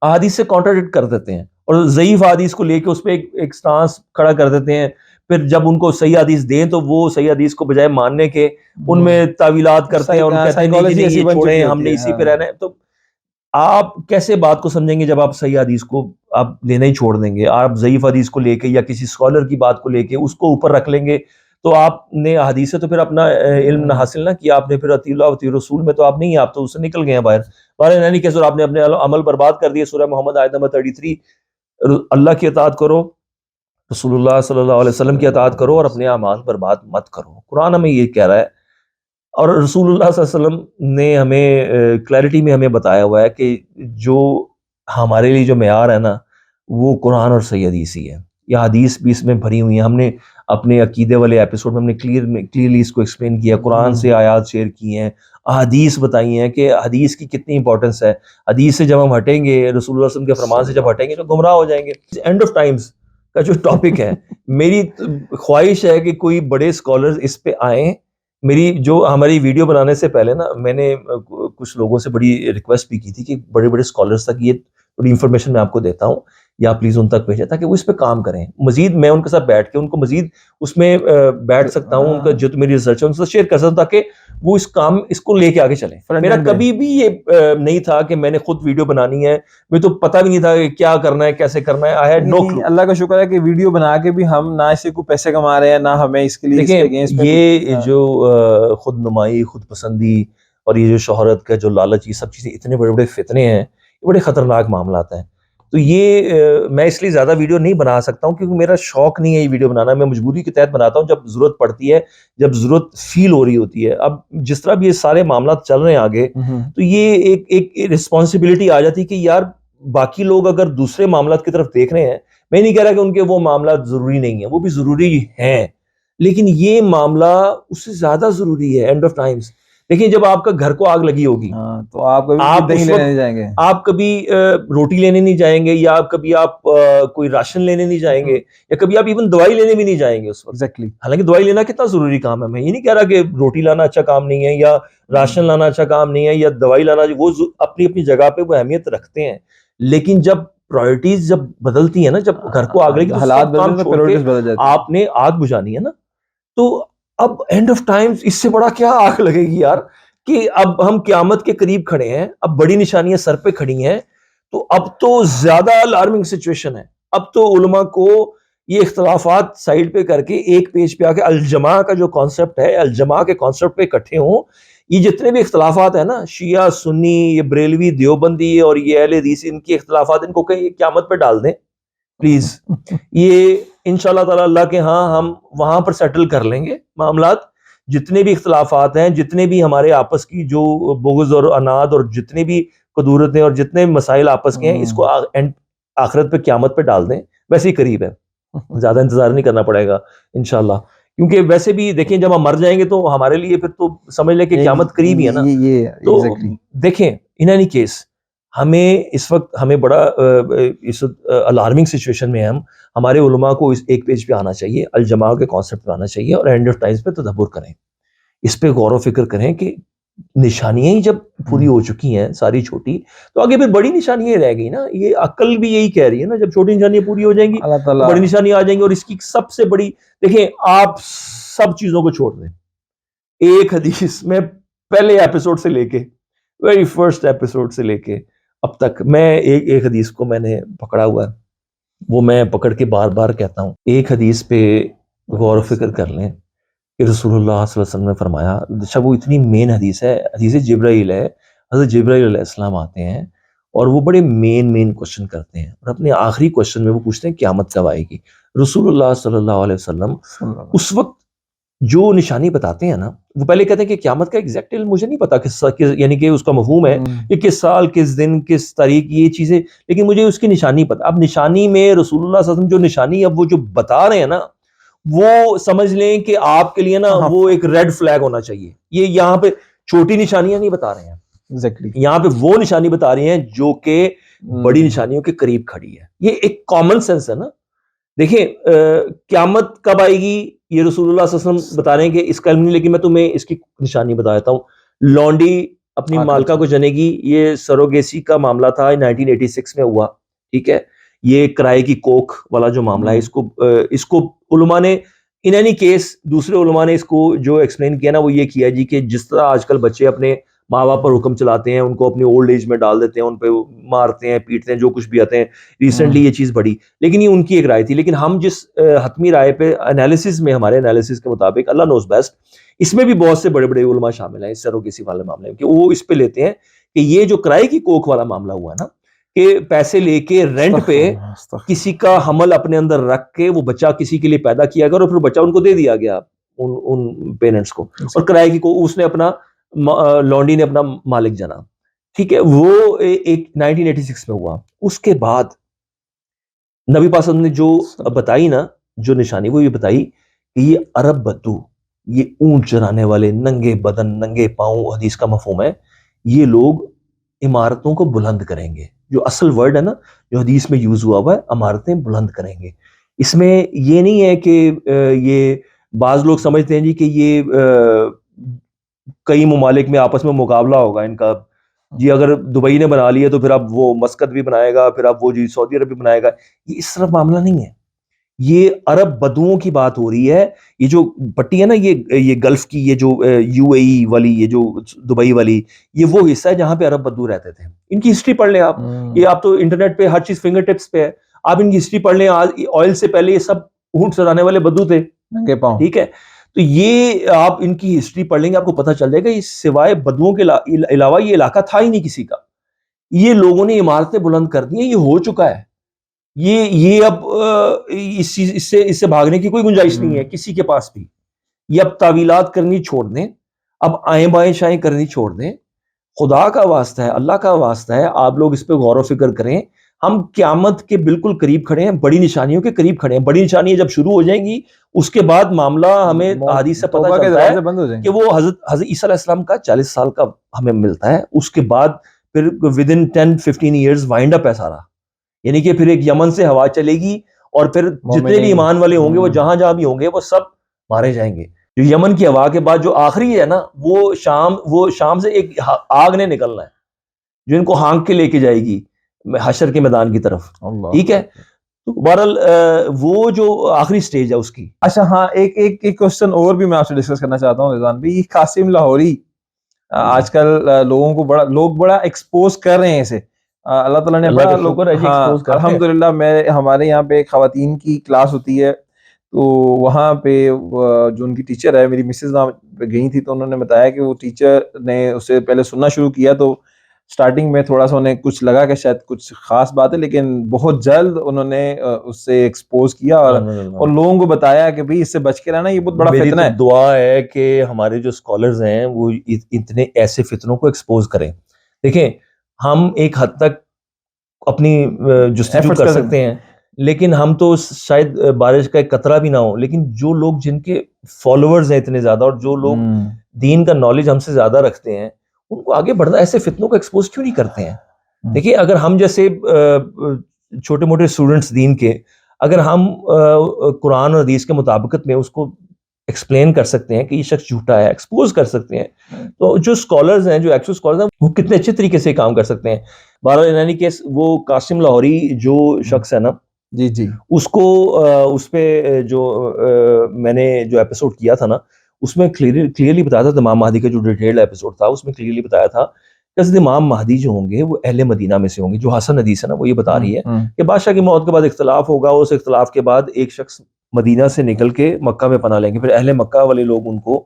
حدیث سے کانٹراڈکٹ کر دیتے ہیں اور ضعیف حدیث کو لے کے اس پہ ایک سٹانس کھڑا کر دیتے ہیں, پھر جب ان کو صحیح حدیث دیں تو وہ صحیح حدیث کو بجائے ماننے کے ان میں تعویلات کرتے ہیں اور کہتے ہیں نہیں یہ چھوڑیں, ہم نے اسی پہ رہنا ہے. تو آپ کیسے بات کو سمجھیں گے جب آپ صحیح حدیث کو آپ لینا ہی چھوڑ دیں گے؟ آپ ضعیف حدیث کو لے کے یا کسی اسکالر کی بات کو لے کے اس کو اوپر رکھ لیں گے, تو آپ نے حدیث سے تو پھر اپنا علم نہ حاصل نہ کیا, آپ نے پھر اطیع اللہ اطیع رسول میں تو آپ نہیں, آپ تو اس سے نکل گئے ہیں باہر. نہیں کہ آپ نے اپنے عمل برباد کر دیے. سورہ محمد آیت نمبر 33, اللہ کی اطاعت کرو, رسول اللہ صلی اللہ علیہ وسلم کی اطاعت کرو اور اپنے اعمال برباد مت کرو. قرآن ہمیں یہ کہہ رہا ہے, اور رسول اللہ صلی اللہ علیہ وسلم نے ہمیں کلیئرٹی میں ہمیں بتایا ہوا ہے کہ جو ہمارے لیے جو معیار ہے نا وہ قرآن اور صحیح حدیث ہی ہے. یہ حدیث بھی اس میں بھری ہوئی ہیں. ہم نے اپنے عقیدے والے ایپیسوڈ میں ہم نے کلیئرلی اس کو ایکسپلین کیا, قرآن سے آیات شیئر کی ہیں, حدیث بتائی ہیں کہ حدیث کی کتنی امپورٹنس ہے. حدیث سے جب ہم ہٹیں گے, رسول اللہ صلی اللہ علیہ وسلم کے فرمان سے جب ہٹیں گے تو گمراہ ہو جائیں گے. اینڈ آف ٹائمز کا جو ٹاپک ہے, میری خواہش ہے کہ کوئی بڑے اسکالرز اس پہ آئیں. میری جو ہماری ویڈیو بنانے سے پہلے نا میں نے کچھ لوگوں سے بڑی ریکویسٹ بھی کی تھی کہ بڑے بڑے اسکالرز تک یہ بڑی انفارمیشن میں آپ کو دیتا ہوں, یا پلیز ان تک بھیجیں تاکہ وہ اس پہ کام کریں. مزید میں ان کے ساتھ بیٹھ کے ان کو مزید اس میں بیٹھ سکتا ہوں, ان کا جو میری ریسرچ ہے ان سے شیئر کر سکتا ہوں تاکہ وہ اس کو لے کے آگے چلیں. میرا کبھی بھی یہ نہیں تھا کہ میں نے خود ویڈیو بنانی ہے, مجھے تو پتہ بھی نہیں تھا کہ کیا کرنا ہے, کیسے کرنا ہے. آئی ہیڈ نو کلو. اللہ کا شکر ہے کہ ویڈیو بنا کے بھی ہم نہ اسے کو پیسے کما رہے ہیں, نہ ہمیں اس کے لیے دیکھیں یہ جو خود نمائی, خود پسندی اور یہ جو شہرت کا جو لالچ, یہ سب چیزیں اتنے بڑے بڑے فتنے ہیں, یہ بڑے خطرناک معاملات ہیں. تو یہ میں اس لیے زیادہ ویڈیو نہیں بنا سکتا ہوں کیونکہ میرا شوق نہیں ہے یہ ویڈیو بنانا. میں مجبوری کے تحت بناتا ہوں جب ضرورت پڑتی ہے, جب ضرورت فیل ہو رہی ہوتی ہے. اب جس طرح بھی یہ سارے معاملات چل رہے ہیں آگے, تو یہ ایک رسپانسبلٹی آ جاتی ہے کہ یار باقی لوگ اگر دوسرے معاملات کی طرف دیکھ رہے ہیں, میں نہیں کہہ رہا کہ ان کے وہ معاملات ضروری نہیں ہیں, وہ بھی ضروری ہیں, لیکن یہ معاملہ اس سے زیادہ ضروری ہے. اینڈ آف ٹائمز دیکھیں جب آپ کا گھر کو آگ لگی ہوگی تو آپ کبھی لینے نہیں جائیں گے, آپ کبھی روٹی لینے نہیں جائیں گے, یا کبھی آپ کوئی راشن لینے نہیں جائیں گے, یا کبھی آپ ایون دوائی لینے بھی نہیں جائیں گے اس وقت. ایگزیکٹلی. حالانکہ دوائی لینا کتنا ضروری کام ہے. میں یہ نہیں کہہ رہا کہ روٹی لانا اچھا کام نہیں ہے, یا راشن لانا اچھا کام نہیں ہے, یا دوائی لانا, وہ اپنی اپنی جگہ پہ وہ اہمیت رکھتے ہیں. لیکن جب پرائرٹیز جب بدلتی ہیں نا, جب گھر کو آگ لگی, حالات بدل جاتے, آپ نے آگ بجھانی ہے نا, تو اب اینڈ آف ٹائمز اس سے بڑا کیا آگ لگے گی یار, کہ اب ہم قیامت کے قریب کھڑے ہیں, اب بڑی نشانیاں سر پہ کھڑی ہیں, تو اب تو زیادہ الارمنگ سچویشن ہے. اب تو علماء کو یہ اختلافات سائڈ پہ کر کے ایک پیج پہ آ کے الجماع کا جو کانسیپٹ ہے, الجماع کے کانسیپٹ پہ اکٹھے ہوں. یہ جتنے بھی اختلافات ہیں نا, شیعہ سنی, یہ بریلوی دیوبندی اور یہ اہل حدیث, ان کے اختلافات ان کو کہیں قیامت پہ ڈال دیں پلیز. یہ انشاءاللہ تعالی اللہ کے ہاں ہم وہاں پر سیٹل کر لیں گے معاملات. جتنے بھی اختلافات ہیں, جتنے بھی ہمارے آپس کی جو بغض اور عناد اور جتنے بھی قدورتیں اور جتنے مسائل آپس کے ہیں, اس کو آخرت پہ قیامت پہ ڈال دیں. ویسے ہی قریب ہے, زیادہ انتظار نہیں کرنا پڑے گا انشاءاللہ, کیونکہ ویسے بھی دیکھیں جب ہم مر جائیں گے تو ہمارے لیے پھر تو سمجھ لیں کہ قیامت قریب ہی ہے نا. تو دیکھیں ان اینی کیس ہمیں اس وقت ہمیں بڑا اس الارمنگ سچویشن میں ہمارے علماء کو اس ایک پیج پہ آنا چاہیے, الجماع کے کانسیپٹ پہ آنا چاہیے, اور اینڈ آف ٹائمز پہ تدبر کریں, اس پہ غور و فکر کریں کہ نشانیاں ہی جب پوری ہو چکی ہیں ساری چھوٹی, تو آگے پھر بڑی نشانیاں رہ گئی نا. یہ عقل بھی یہی کہہ رہی ہے نا, جب چھوٹی نشانیاں پوری ہو جائیں گی تو بڑی نشانیاں آ جائیں گی. اور اس کی سب سے بڑی دیکھیں, آپ سب چیزوں کو چھوڑ دیں, ایک حدیث میں پہلے ایپیسوڈ سے لے کے ویری فرسٹ ایپیسوڈ سے لے کے اب تک میں ایک حدیث کو میں نے پکڑا ہوا ہے, وہ میں پکڑ کے بار بار کہتا ہوں, ایک حدیث پہ غور و فکر کر لیں کہ رسول اللہ صلی اللہ علیہ وسلم نے فرمایا. اچھا وہ اتنی مین حدیث ہے, حدیث جبرائیل ہے, حضرت جبرائیل علیہ السلام آتے ہیں اور وہ بڑے مین کوشچن کرتے ہیں, اور اپنے آخری کوشچن میں وہ پوچھتے ہیں قیامت کب آئے گی. رسول اللہ صلی اللہ علیہ وسلم اس وقت جو نشانی بتاتے ہیں نا وہ پہلے کہتے ہیں کہ قیامت کا ایگزیکٹ علم مجھے نہیں پتا یعنی کہ اس کا مفہوم ہے کہ کس سال کس دن کس تاریخ یہ چیزیں، لیکن مجھے اس کی نشانی پتا. اب نشانی میں رسول اللہ صلی اللہ علیہ وسلم جو نشانی اب وہ جو بتا رہے ہیں نا وہ سمجھ لیں کہ آپ کے لیے نا وہ ایک ریڈ فلیگ ہونا چاہیے. یہ یہاں پہ چھوٹی نشانیاں نہیں بتا رہے ہیں ایگزیکٹلی، یہاں پہ وہ نشانی بتا رہی ہیں جو کہ بڑی نشانیوں کے قریب کھڑی ہے. یہ ایک کامن سینس ہے نا. دیکھیں قیامت کب آئے گی یہ رسول اللہ صلی اللہ علیہ وسلم بتا رہے ہیں کہ اس کا علم نہیں، لیکن میں تمہیں اس کی نشانی بتا دیتا ہوں. لونڈی اپنی مالکہ کو جنے گی، یہ سروگیسی کا معاملہ تھا 1986 میں ہوا. ٹھیک ہے، یہ کرائے کی کوکھ والا جو معاملہ ہے اس کو علماء نے ان اینی کیس دوسرے علماء نے اس کو جو ایکسپلین کیا نا وہ یہ کیا جی کہ جس طرح آج کل بچے اپنے ماں باپ پر حکم چلاتے ہیں، ان کو اپنی اولڈ ایج میں ڈال دیتے ہیں، ان پہ مارتے ہیں پیٹتے ہیں جو کچھ بھی آتے ہیں. ریسنٹلی یہ چیز بڑھی، لیکن یہ ان کی ایک رائے تھی. لیکن ہم جس حتمی رائے پہ انالیسز میں ہمارے انالیسز کے مطابق اللہ نوز بیسٹ، اس میں بھی بہت سے بڑے بڑے علماء شامل ہیں اس سروگیسی والے معاملے میں، کہ وہ اس پہ لیتے ہیں کہ یہ جو کرائے کی کوکھ والا معاملہ ہوا نا کہ پیسے لے کے رینٹ پہ کسی کا حمل اپنے اندر رکھ کے وہ بچہ کسی کے لیے پیدا کیا گیا اور پھر بچہ ان کو دے دیا گیا ان پیرنٹس کو، اور کرائے کی کو اس نے اپنا لونڈی نے اپنا مالک جنا. ٹھیک ہے، وہ ایک 1986 میں ہوا. اس کے بعد نبی پاک صلی اللہ علیہ وسلم نے جو بتائی نا جو نشانی وہ یہ بتائی کہ یہ عرب بدو، یہ اونٹ چرانے والے ننگے بدن ننگے پاؤں، حدیث کا مفہوم ہے، یہ لوگ عمارتوں کو بلند کریں گے. جو اصل ورڈ ہے نا جو حدیث میں یوز ہوا ہوا ہے، عمارتیں بلند کریں گے. اس میں یہ نہیں ہے کہ یہ بعض لوگ سمجھتے ہیں جی کہ یہ کئی ممالک میں آپس میں مقابلہ ہوگا ان کا، جی اگر دبئی نے بنا لی ہے تو پھر اب وہ مسقط بھی بنائے گا، پھر اب وہ جی سعودی عرب بھی بنائے گا. یہ اس طرح معاملہ نہیں ہے، یہ عرب بدوؤں کی بات ہو رہی ہے. یہ جو پٹی ہے نا یہ گلف کی، یہ جو یو اے ای والی، یہ جو دبئی والی، یہ وہ حصہ ہے جہاں پہ عرب بدو رہتے تھے. ان کی ہسٹری پڑھ لیں آپ، یہ آپ تو انٹرنیٹ پہ ہر چیز فنگر ٹپس پہ ہے، آپ ان کی ہسٹری پڑھ لیں. آئل سے پہلے یہ سب اونٹ چرانے والے بدو تھے، ننگے پاؤں. ٹھیک ہے، تو یہ آپ ان کی ہسٹری پڑھ لیں گے آپ کو پتہ چل جائے گا یہ سوائے بدوؤں کے علاوہ یہ علاقہ تھا ہی نہیں کسی کا. یہ لوگوں نے عمارتیں بلند کر دی ہیں، یہ ہو چکا ہے. یہ اب اس سے بھاگنے کی کوئی گنجائش نہیں ہے کسی کے پاس بھی. یہ اب تعویلات کرنی چھوڑ دیں، اب آئیں بائیں شائیں کرنی چھوڑ دیں. خدا کا واسطہ ہے، اللہ کا واسطہ ہے، آپ لوگ اس پہ غور و فکر کریں. ہم قیامت کے بالکل قریب کھڑے ہیں، بڑی نشانیوں کے قریب کھڑے ہیں. بڑی نشانیاں جب شروع ہو جائیں گی اس کے بعد معاملہ ہمیں حدیث سے پتہ چلتا ہے کہ وہ حضرت عیسیٰ علیہ السلام کا 40 سال کا ہمیں ملتا ہے. اس کے بعد پھر ودن 10-15 ایئرز وائنڈ اپ ہے سارا، یعنی کہ پھر ایک یمن سے ہوا چلے گی اور پھر جتنے بھی ایمان والے ہوں گے وہ جہاں جہاں بھی ہوں گے وہ سب مارے جائیں گے. جو یمن کی ہوا کے بعد جو آخری ہے نا وہ شام سے ایک آگ نے نکلنا ہے جو ان کو ہانک کے لے کے جائے گی حشر کے میدان کی طرف. ٹھیک ہے، بہرحال وہ جو آخری سٹیج ہے اس کی. اچھا ہاں، ایک کوسچن اور بھی میں آپ سے ڈسکس کرنا چاہتا ہوں رضوان بھائی. قاسم لاہوری آج کل لوگوں کو لوگ بڑا ایکسپوز کر رہے ہیں اسے. اللہ تعالیٰ نے بڑا لوگ، الحمدللہ. ہمارے یہاں پہ خواتین کی کلاس ہوتی ہے تو وہاں پہ جو ان کی ٹیچر ہے، میری مسز وہاں پہ گئی تھی تو انہوں نے بتایا کہ وہ ٹیچر نے اسے پہلے سننا شروع کیا تو سٹارٹنگ میں تھوڑا سا انہیں کچھ لگا کہ شاید کچھ خاص بات ہے، لیکن بہت جلد انہوں نے اس سے ایکسپوز کیا اور لوگوں کو بتایا کہ بھئی اس سے بچ کے رہنا، یہ بہت بڑا فتنہ ہے. میری دعا ہے کہ ہمارے جو اسکالرز ہیں وہ اتنے ایسے فتنوں کو ایکسپوز کریں. دیکھیں ہم ایک حد تک اپنی جستجو کر سکتے ہیں، لیکن ہم تو شاید بارش کا ایک قطرہ بھی نہ ہو، لیکن جو لوگ جن کے فالوورز ہیں اتنے زیادہ اور جو لوگ دین کا نالج ہم سے زیادہ رکھتے ہیں ان کو آگے بڑھنا، ایسے فتنوں کو ایکسپوز کیوں نہیں کرتے ہیں. دیکھیے اگر ہم جیسے چھوٹے موٹے اسٹوڈنٹس دین کے، اگر ہم قرآن اور حدیث کے مطابقت میں اس کو ایکسپلین کر سکتے ہیں کہ یہ شخص جھوٹا ہے، ایکسپوز کر سکتے ہیں، تو جو اسکالرز ہیں جو ایکچوئل اسکالرز ہیں وہ کتنے اچھے طریقے سے کام کر سکتے ہیں. بہرحال یعنی کہ وہ قاسم لاہوری جو شخص ہے نا، جی اس کو اس پہ جو میں نے جو ایپیسوڈ کیا تھا نا اس میں کلیئرلی بتایا تھا، امام مہدی کا جو ڈیٹیلڈ ایپیسوڈ تھا اس میں کلیئرلی بتایا تھا کہ حضرت امام مہدی جو ہوں گے وہ اہل مدینہ میں سے ہوں گے. جو حسن حدیث ہے نا وہ یہ بتا رہی ہے کہ بادشاہ کی موت کے بعد اختلاف ہوگا، اس اختلاف کے بعد ایک شخص مدینہ سے نکل کے مکہ میں پناہ لیں گے، پھر اہل مکہ والے لوگ ان کو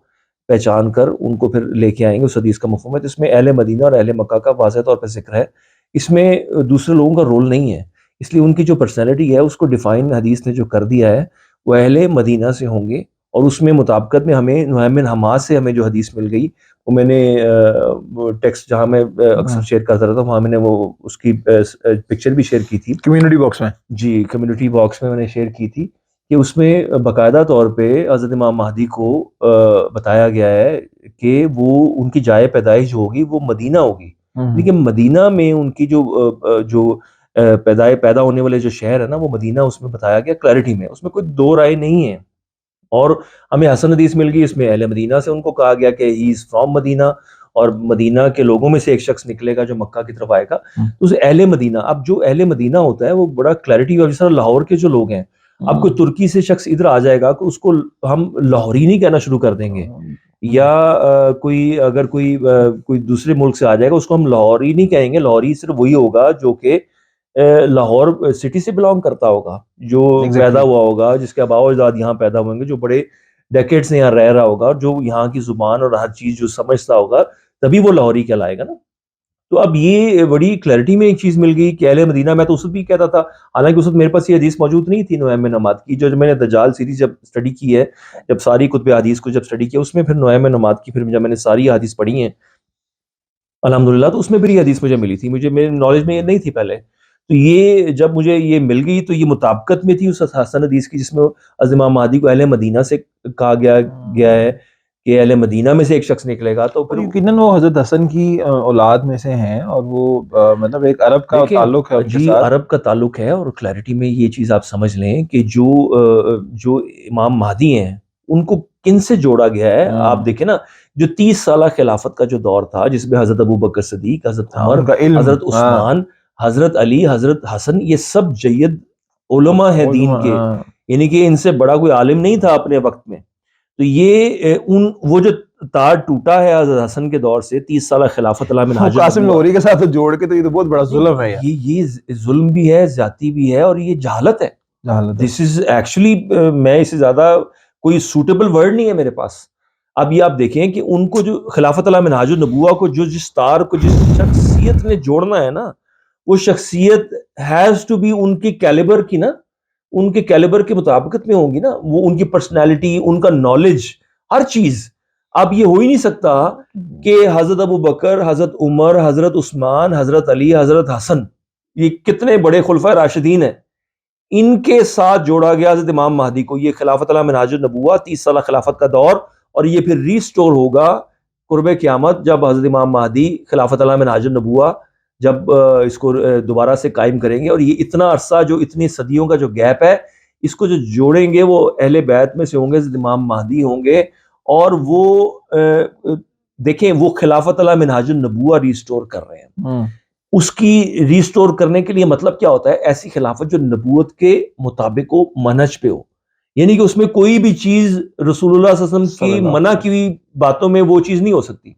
پہچان کر ان کو پھر لے کے آئیں گے. اس حدیث کا مفہوم ہے. تو اس میں اہل مدینہ اور اہل مکہ کا واضح طور پہ ذکر ہے، اس میں دوسرے لوگوں کا رول نہیں ہے. اس لیے ان کی جو پرسنالٹی ہے اس کو ڈیفائن حدیث نے جو کر دیا ہے وہ اہل مدینہ سے ہوں گے اور اس میں مطابقت میں ہمیں نعیم بن حماد سے ہمیں جو حدیث مل گئی وہ میں نے ٹیکسٹ جہاں میں اکثر شیئر کرتا رہتا ہوں وہاں میں نے وہ اس کی پکچر بھی شیئر کی تھی کمیونٹی باکس میں. جی کمیونٹی باکس میں نے شیئر کی تھی کہ اس میں باقاعدہ طور پہ حضرت امام مہدی کو بتایا گیا ہے کہ وہ ان کی جائے پیدائش جو ہوگی وہ مدینہ ہوگی. لیکن مدینہ میں ان کی جو پیدا ہونے والے جو شہر ہے نا وہ مدینہ اس میں بتایا گیا کلیرٹی میں, اس میں کوئی دو رائے نہیں ہے. اور ہمیں حسن حدیث مل گئی اس میں اہل مدینہ سے ان کو کہا گیا کہ ہی از فرام مدینہ, اور مدینہ کے لوگوں میں سے ایک شخص نکلے گا جو مکہ کی طرف آئے گا تو اسے اہل مدینہ. اب جو اہل مدینہ ہوتا ہے وہ بڑا کلیرٹی, اور جس طرح لاہور کے جو لوگ ہیں, اب کوئی ترکی سے شخص ادھر آ جائے گا تو اس کو ہم لاہوری نہیں کہنا شروع کر دیں گے, یا کوئی دوسرے ملک سے آ جائے گا اس کو ہم لاہوری نہیں کہیں گے. لاہوری صرف وہی ہوگا جو کہ لاہور سٹی سے بلانگ کرتا ہوگا, جو پیدا ہوا ہوگا, جس کے آباء و اجداد یہاں پیدا ہوئیں گے, جو بڑے ڈیکیڈ سے یہاں رہ رہا ہوگا, اور جو یہاں کی زبان اور ہر چیز جو سمجھتا ہوگا, تبھی وہ لاہوری کہلائے گا نا. تو اب یہ بڑی کلیئرٹی میں ایک چیز مل گئی کہ اہل مدینہ. میں تو اس وقت بھی کہتا تھا, حالانکہ اس وقت میرے پاس یہ حدیث موجود نہیں تھی نعیم بن حماد کی, جو میں نے دجال سیریز جب اسٹڈی کی ہے, جب ساری کتب حدیث کو جب اسٹڈی کیا, اس میں پھر نعیم بن حماد کی پھر جب میں نے ساری حدیث پڑھی ہیں الحمدللہ, تو اس میں پھر یہ حدیث مجھے ملی تھی, میرے نالج میں یہ نہیں تھی پہلے. تو یہ جب مجھے یہ مل گئی تو یہ مطابقت میں تھی اس حسن حدیث کی جس میں حضرت امام مہدی کو اہل مدینہ سے کہا گیا ہے کہ اہل مدینہ میں سے ایک شخص نکلے گا. تو پھر یقیناً وہ حضرت حسن کی اولاد میں سے ہیں, اور وہ مطلب ایک عرب کا تعلق ہے ان کے ساتھ. عرب کا تعلق ہے, اور کلیئرٹی میں یہ چیز آپ سمجھ لیں کہ جو امام مہدی ہیں ان کو کن سے جوڑا گیا ہے. آپ دیکھیں نا, جو 30 سالہ خلافت کا جو دور تھا جس میں حضرت ابو بکر صدیق, حضرت عمر, حضرت عثمان, حضرت علی, حضرت حسن, یہ سب جید علماء ہیں دین کے, یعنی کہ ان سے بڑا کوئی عالم نہیں تھا اپنے وقت میں. تو یہ وہ جو تار ٹوٹا ہے حضرت حسن کے دور سے 30 سالہ خلافت اللہ میں قاسم لاہوری کے ساتھ جوڑ کے, تو یہ تو بہت بڑا ظلم ہے. یہ ظلم بھی ہے, زیادتی بھی ہے, اور یہ جہالت ہے. دس از ایکچولی, میں اس سے زیادہ کوئی سوٹیبل ورڈ نہیں ہے میرے پاس. اب یہ آپ دیکھیں کہ ان کو جو خلافت اللہ منہاج النبوہ کو جس تار کو جس شخصیت نے جوڑنا ہے نا, وہ شخصیت ہیز ٹو بی ان کی کیلیبر کی نا, ان کے کیلیبر کے مطابقت میں ہوگی نا, وہ ان کی پرسنالٹی, ان کا نالج, ہر چیز. اب یہ ہو ہی نہیں سکتا کہ حضرت ابو بکر, حضرت عمر, حضرت عثمان, حضرت علی, حضرت حسن, یہ کتنے بڑے خلفائے راشدین ہیں, ان کے ساتھ جوڑا گیا حضرت امام مہدی کو. یہ خلافت اللہ منہاج النبوہ 30 سالہ خلافت کا دور, اور یہ پھر ریسٹور ہوگا قرب قیامت جب حضرت امام مہدی خلافت اللہ منہاج النبوہ جب اس کو دوبارہ سے قائم کریں گے. اور یہ اتنا عرصہ, جو اتنی صدیوں کا جو گیپ ہے, اس کو جو جوڑیں گے وہ اہل بیت میں سے ہوں گے, حضرت امام مہدی ہوں گے. اور وہ دیکھیں, وہ خلافت اللہ منہاج النبوہ ریسٹور کر رہے ہیں. اس کی ریسٹور کرنے کے لیے مطلب کیا ہوتا ہے, ایسی خلافت جو نبوت کے مطابق ہو, منہج پہ ہو, یعنی کہ اس میں کوئی بھی چیز رسول اللہ صلی اللہ علیہ وسلم کی منع کی ہوئی باتوں میں وہ چیز نہیں ہو سکتی,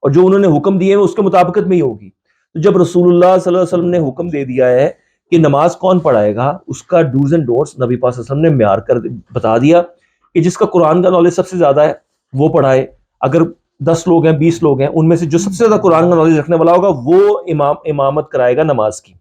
اور جو انہوں نے حکم دیے ہیں اس کے مطابقت میں ہی ہوگی. تو جب رسول اللہ صلی اللہ علیہ وسلم نے حکم دے دیا ہے کہ نماز کون پڑھائے گا, اس کا ڈوز اینڈ ڈونٹس نبی پاک صلی اللہ علیہ وسلم نے معیار کر بتا دیا کہ جس کا قرآن کا نالج سب سے زیادہ ہے وہ پڑھائے. اگر 10 لوگ ہیں, 20 لوگ ہیں, ان میں سے جو سب سے زیادہ قرآن کا نالج رکھنے والا ہوگا وہ امامت کرائے گا نماز کی,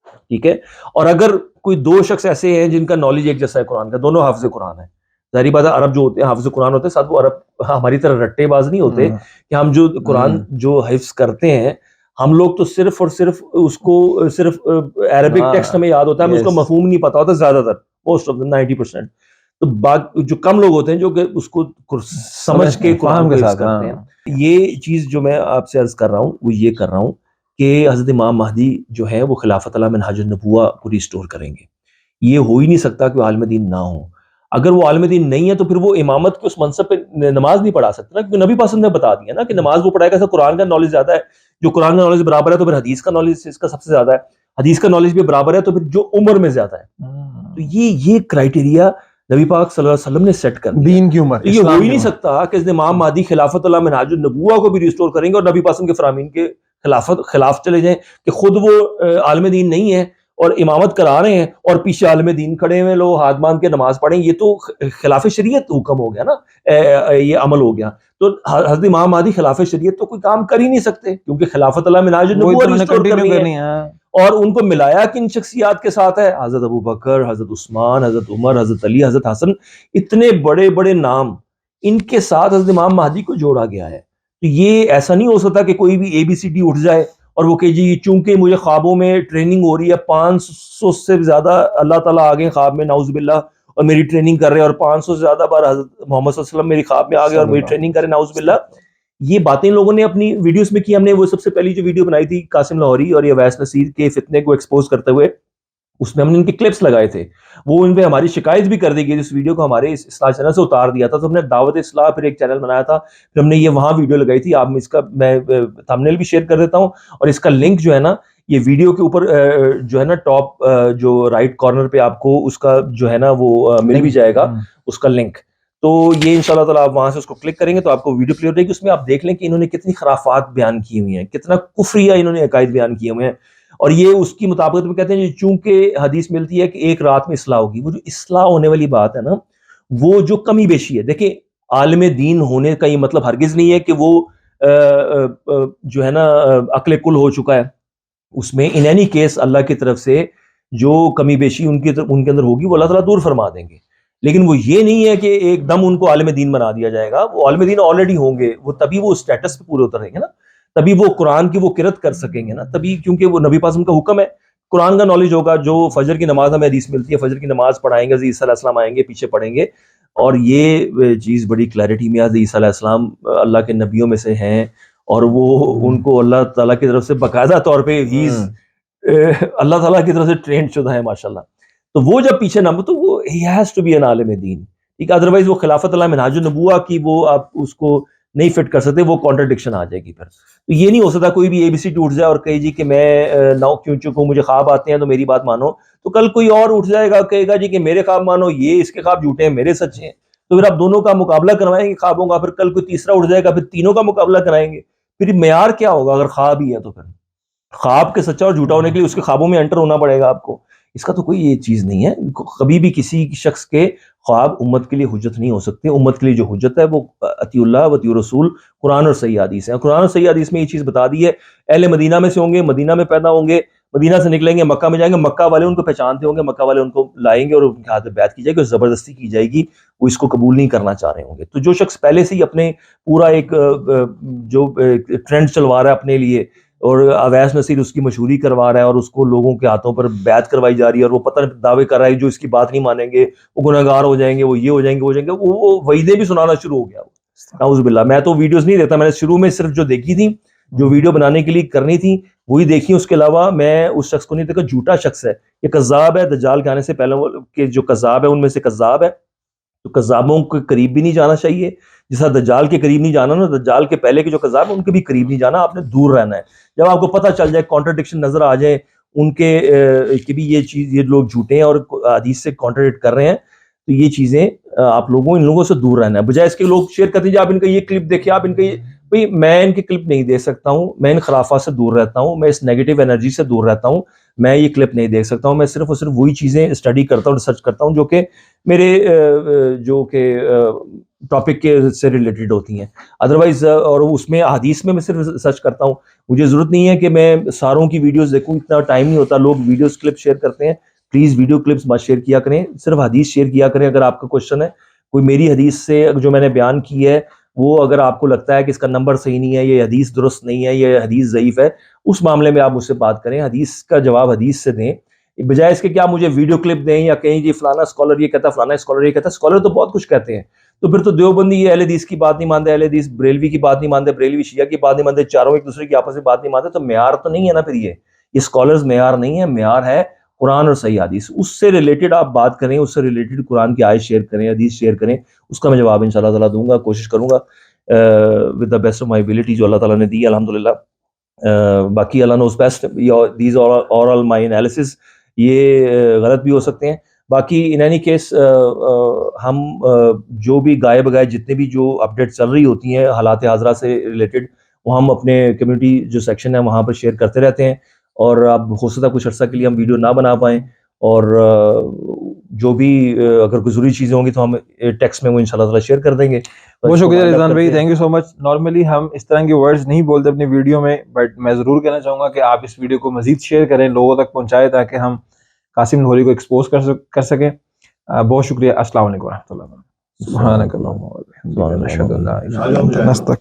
ٹھیک ہے. اور اگر کوئی 2 شخص ایسے ہیں جن کا نالج ایک جیسا ہے قرآن کا, دونوں حافظ قرآن ہیں, ظاہری بات ہے عرب جو ہوتے ہیں حافظ قرآن ہوتے ہیں, ساتھ وہ عرب ہماری طرح رٹے باز نہیں ہوتے کہ ہم جو قرآن جو حفظ کرتے ہیں, ہم لوگ تو صرف اور صرف اس کو صرف عربک ٹیکسٹ ہمیں یاد ہوتا ہے, ہمیں اس کا مفہوم نہیں پتا ہوتا زیادہ تر, موسٹ آف 90%. تو جو کم لوگ ہوتے ہیں جو کہ اس کو سمجھ کے قرآن کو حفظ کرتے ہیں. یہ چیز جو میں آپ سے عرض کر رہا ہوں وہ یہ کر رہا ہوں کہ حضرت امام مہدی جو ہے وہ خلافت اللہ منہاج النبوہ کو ریسٹور کریں گے. یہ ہو ہی نہیں سکتا کہ وہ عالم دین نہ ہو. اگر وہ عالم دین نہیں ہے تو پھر وہ امامت کے اس منصب پہ نماز نہیں پڑھا سکتا نا, کیونکہ نبی پاک نے بتا دیا نا کہ نماز وہ پڑھائے گا. قرآن کا نالج زیادہ ہے, جو قرآن کا نالج برابر ہے تو پھر حدیث کا نالج اس کا سب سے زیادہ ہے, حدیث کا نالج بھی برابر ہے تو پھر جو عمر میں زیادہ ہے. تو یہ کرائیٹیریا نبی پاک صلی اللہ علیہ وسلم نے سیٹ کر دیا دین کی عمر. یہ ہو ہی نہیں سکتا کہ امام مہدی خلافت اللہ منہاج النبوہ کو بھی ریسٹور کریں گے اور نبی پاک کے فرامین کے خلاف چلے جائیں, کہ خود وہ عالم دین نہیں ہے اور امامت کرا رہے ہیں اور پیچھے عالم دین کھڑے ہوئے لوگ ہاتھ باندھ کے نماز پڑھیں. یہ تو خلاف شریعت حکم ہو گیا نا, یہ عمل ہو گیا. تو حضرت امام مہدی خلاف شریعت تو کوئی کام کر ہی نہیں سکتے, کیونکہ خلافت اللہ منہاج النبوہ ریسٹور کرنی ہے. اور ان کو ملایا کن شخصیات کے ساتھ ہے؟ حضرت ابو بکر، حضرت عثمان، حضرت عمر، حضرت علی، حضرت حسن، اتنے بڑے بڑے نام، ان کے ساتھ حضرت امام مہدی کو جوڑا گیا ہے. تو یہ ایسا نہیں ہو سکتا کہ کوئی بھی اے بی سی ڈی اٹھ جائے اور وہ کہ جی چونکہ مجھے خوابوں میں ٹریننگ ہو رہی ہے، 500 سے زیادہ اللہ تعالیٰ آگے خواب میں نعوذ باللہ اور میری ٹریننگ کر رہے ہیں، اور 500 سے زیادہ بار حضرت محمد صلی اللہ علیہ وسلم میری خواب میں آ گئے اور میری ٹریننگ کر رہے ہیں نعوذ باللہ. یہ باتیں لوگوں نے اپنی ویڈیوز میں کی. ہم نے وہ سب سے پہلی جو ویڈیو بنائی تھی قاسم لاہوری اور یہ اویس نصیر کے فتنے کو ایکسپوز کرتے ہوئے، اس میں ہم نے ان کے کلپس لگائے تھے. وہ ان پہ ہماری شکایت بھی کر دی گئی، اس ویڈیو کو ہمارے اصلاح چینل سے اتار دیا تھا. تو ہم نے دعوت اصلاح پھر ایک چینل بنایا تھا، پھر ہم نے یہ وہاں ویڈیو لگائی تھی. آپ اس کا میں تھمبنیل بھی شیئر کر دیتا ہوں، اور اس کا لنک جو ہے نا یہ ویڈیو کے اوپر جو ہے نا ٹاپ جو رائٹ کارنر پہ آپ کو اس کا جو ہے نا وہ مل بھی جائے گا اس کا لنک. تو یہ انشاءاللہ تعالیٰ آپ وہاں سے اس کو کلک کریں گے تو آپ کو ویڈیو کلیئر رہے گی. اس میں آپ دیکھ لیں کہ انہوں نے کتنی خرافات بیان کی ہوئی ہیں، کتنا کفریہ انہوں نے عقائد بیان کیے ہوئے ہیں. اور یہ اس کی مطابقت میں کہتے ہیں چونکہ حدیث ملتی ہے کہ ایک رات میں اصلاح ہوگی. وہ جو اصلاح ہونے والی بات ہے نا، وہ جو کمی بیشی ہے. دیکھیں عالم دین ہونے کا یہ مطلب ہرگز نہیں ہے کہ وہ جو ہے نا عقل کل ہو چکا ہے. اس میں ان اینی کیس اللہ کی طرف سے جو کمی بیشی ان کے اندر ہوگی وہ اللہ تعالیٰ دور فرما دیں گے. لیکن وہ یہ نہیں ہے کہ ایک دم ان کو عالم دین بنا دیا جائے گا. وہ عالم دین آلریڈی ہوں گے، وہ تبھی وہ اسٹیٹس پہ پورے اتر رہیں گے نا، تبھی وہ قرآن کی وہ قرت کر سکیں گے نا، تبھی کیونکہ وہ نبی پاک کا حکم ہے. قرآن کا نالج ہوگا. جو فجر کی نماز ہمیں حدیث ملتی ہے، فجر کی نماز پڑھائیں گے، عیسیٰ علیہ السلام آئیں گے پیچھے پڑھیں گے. اور یہ چیز بڑی کلیئرٹی میں آتی ہے. عیسیٰ علیہ السلام اللہ کے نبیوں میں سے ہیں، اور وہ ان کو اللہ تعالیٰ کی طرف سے باقاعدہ طور پہ اللہ تعالیٰ کی طرف سے ٹرینڈ شدہ ہے ماشاءاللہ. تو وہ جب پیچھے نہ تو وہ ہی ہیز ٹو بی این عالم دین، ٹھیک ہے. ادروائز وہ خلافت اللہ منہاج النبوہ کی وہ آپ اس کو نہیں فٹ کر سکتے، وہ کانٹرڈکشن آ جائے گی. پھر تو یہ نہیں ہو سکتا کوئی بھی اے بی سی ٹوٹ جائے اور کہے جی کہ میں نو کیوں چکوں، مجھے خواب آتے ہیں تو میری بات مانو. تو کل کوئی اور اٹھ جائے گا کہے گا جی کہ میرے خواب مانو، یہ اس کے خواب جھوٹے ہیں میرے سچے ہیں. تو پھر آپ دونوں کا مقابلہ کروائیں گے خوابوں کا. پھر کل کوئی تیسرا اٹھ جائے گا، پھر تینوں کا مقابلہ کرائیں گے. پھر معیار کیا ہوگا اگر خواب ہی ہے تو؟ پھر خواب کے سچا اور جھوٹا ہونے کے لیے اس کے خوابوں میں انٹر ہونا پڑے گا آپ کو. اس کا تو کوئی یہ چیز نہیں ہے. کبھی بھی کسی شخص کے خواب امت کے لیے حجت نہیں ہو سکتے. امت کے لیے جو حجت ہے وہ اطیع اللہ و اطیع رسول، قرآن اور صحیح حدیث ہے. قرآن اور صحیح حدیث میں یہ چیز بتا دی ہے. اہل مدینہ میں سے ہوں گے، مدینہ میں پیدا ہوں گے، مدینہ سے نکلیں گے، مکہ میں جائیں گے، مکہ والے ان کو پہچانتے ہوں گے، مکہ والے ان کو لائیں گے اور ان کے ہاتھ میں بیعت کی جائے گی اور زبردستی کی جائے گی. وہ اس کو قبول نہیں کرنا چاہ رہے ہوں گے. تو جو شخص پہلے سے ہی اپنے پورا ایک جو ٹرینڈ چلوا رہا ہے اپنے لیے، اور اویس نصیر اس کی مشہوری کروا رہا ہے اور اس کو لوگوں کے ہاتھوں پر بیعت کروائی جا رہی ہے، اور وہ پتہ دعوے کر رہا ہے جو اس کی بات نہیں مانیں گے وہ گنہگار ہو جائیں گے، وہ یہ ہو جائیں گے، وہ ہو جائیں گے، وہ وعیدیں بھی سنانا شروع ہو گیا. نعوذ باللہ. میں تو ویڈیوز نہیں دیتا، میں نے شروع میں صرف جو دیکھی تھی، جو ویڈیو بنانے کے لیے کرنی تھی وہی دیکھی. اس کے علاوہ میں اس شخص کو نہیں دیکھا. جھوٹا شخص ہے یہ، کذاب ہے. دجال کے آنے سے پہلے کہ جو کذاب ہے ان میں سے کذاب ہے. تو کذابوں کے قریب بھی نہیں جانا چاہیے. جیسا دجال کے قریب نہیں جانا نا، دجال کے پہلے کے جو کذاب ہیں ان کے بھی قریب نہیں جانا. آپ نے دور رہنا ہے. جب آپ کو پتہ چل جائے، کانٹرڈکشن نظر آ جائے ان کے کہ بھی یہ چیز، یہ لوگ جھوٹے ہیں اور حدیث سے کانٹرڈکٹ کر رہے ہیں، تو یہ چیزیں آپ لوگوں ان لوگوں سے دور رہنا ہے. بجائے اس کے لوگ شیئر کرتے ہیں آپ ان کا یہ کلپ دیکھیں، آپ ان کا یہ، بھئی میں ان کے کلپ نہیں دیکھ سکتا ہوں. میں ان خرافات سے دور رہتا ہوں، میں اس نیگیٹو انرجی سے دور رہتا ہوں. میں یہ کلپ نہیں دیکھ سکتا ہوں. میں صرف اور صرف وہی چیزیں اسٹڈی کرتا ہوں، ریسرچ کرتا ہوں جو کہ میرے جو کہ ٹاپک کے سے ریلیٹڈ ہوتی ہیں. ادروائز اور اس میں حدیث میں صرف سرچ کرتا ہوں. مجھے ضرورت نہیں ہے کہ میں ساروں کی ویڈیوز دیکھوں، اتنا ٹائم نہیں ہوتا. لوگ ویڈیوز کلپ شیئر کرتے ہیں، پلیز ویڈیو کلپس مت شیئر کیا کریں، صرف حدیث شیئر کیا کریں. اگر آپ کا کوشچن ہے کوئی میری حدیث سے جو میں نے بیان کی ہے، وہ اگر آپ کو لگتا ہے کہ اس کا نمبر صحیح نہیں ہے، یہ حدیث درست نہیں ہے، یہ حدیث ضعیف ہے، اس معاملے میں آپ مجھ سے بات کریں. حدیث کا جواب حدیث سے دیں، بجائے اس کے کہ آپ مجھے ویڈیو کلپ دیں یا کہیں جی فلانا اسکالر یہ کہتا ہے، فلانا اسکالر یہ کہتا ہے. اسکالر تو بہت کچھ کہتے ہیں. تو پھر تو دیوبندی یہ اہل حدیث کی بات نہیں مانتے، اہل حدیث بریلوی کی بات نہیں مانتے، بریلوی شیعہ کی بات نہیں مانتے، چاروں ایک دوسرے کی آپس میں بات نہیں مانتے. تو معیار تو نہیں ہے نا پھر یہ اسکالرز معیار نہیں ہے. معیار ہے قرآن اور صحیح حدیث. اس سے ریلیٹڈ آپ بات کریں، اس سے ریلیٹڈ قرآن کی آیت شیئر کریں، حدیث شیئر کریں. اس کا میں جواب انشاءاللہ تعالیٰ دوں گا، کوشش کروں گا with the best of my ability جو اللہ تعالیٰ نے دی الحمدللہ. باقی اللہ knows best. These are all my analyses. یہ غلط بھی ہو سکتے ہیں. باقی ان اینی کیس ہم جو بھی گائے بگائے جتنے بھی جو اپڈیٹ چل رہی ہوتی ہیں حالات حاضرہ سے ریلیٹڈ، وہ ہم اپنے کمیونٹی جو سیکشن ہے وہاں پر شیئر کرتے رہتے ہیں. اور اب ہو سکتا ہے کچھ عرصہ کے لیے ہم ویڈیو نہ بنا پائیں، اور جو بھی اگر کوئی ضروری چیزیں ہوں گی تو ہم ٹیکسٹ میں وہ انشاءاللہ تعالیٰ شیئر کر دیں گے. بہت شکریہ رضوان بھائی, thank you so much. Normally ہم اس طرح کے ورڈز نہیں بولتے اپنی ویڈیو میں, بٹ میں ضرور کہنا چاہوں گا کہ آپ اس ویڈیو کو مزید شیئر کریں, لوگوں تک پہنچائیں تاکہ ہم قاسم لاہوری کو ایکسپوز کر سکیں. بہت شکریہ. السلام علیکم و رحمۃ اللہ. سبحانک اللہم و بحمدک نشہد ان لا الہ الا انت نستغفرک.